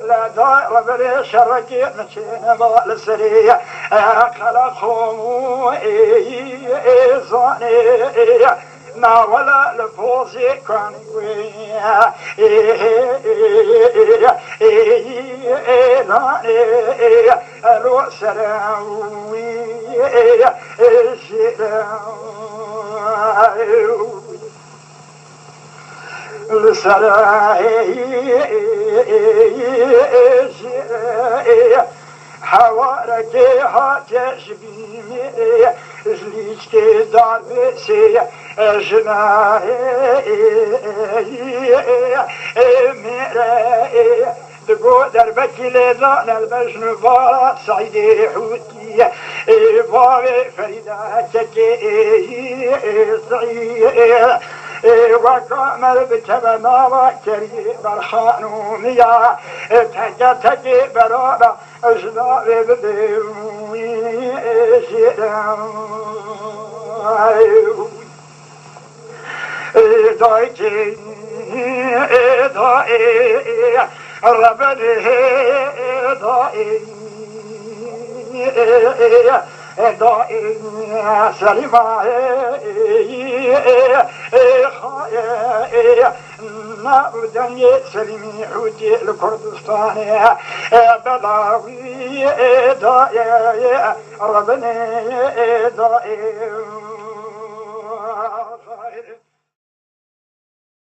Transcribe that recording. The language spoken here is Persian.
لا دار بري شرقي نشينا بالسريع خلقهم زاني ما ولا لفوزي كان ويا لو سراوي حوارك هاتش بيمي زليش كدار بسي جناهي ميري دقو دربك لذان البجن فارا صعيدي حوتي فاري فريداتك صعيدي وكامل بتبنا وكري برخانوميا تجتك برابا أجلال بدوي دايتي داي ربني داي داي سليمة خايا نابدن سليمي حوتي الكردستان بلاوي داي ربني داي